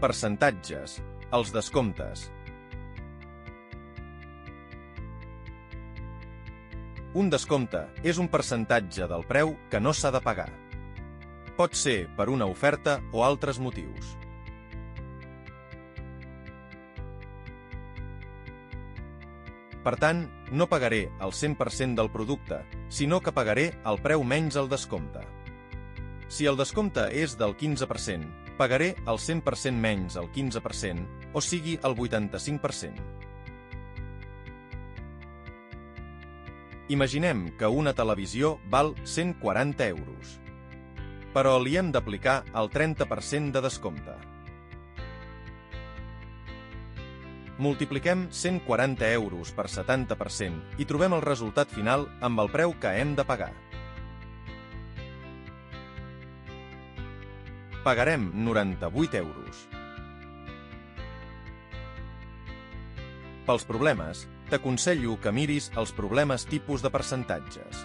Percentatges, els descomptes. Un descompte és un percentatge del preu que no s'ha de pagar. Pot ser per una oferta o altres motius. Per tant, no pagaré el 100% del producte, sinó que pagaré el preu menys el descompte. Si el descompte és del 15%, pagaré el 100% menys el 15%, o sigui el 85%. Imaginem que una televisió val 140 euros. Però li hem d'aplicar el 30% de descompte. Multipliquem 140 euros per 70% i trobem el resultat final amb el preu que hem de pagar. Pagarem 98 euros. Pels problemes, t'aconsello que miris els problemes tipus de percentatges.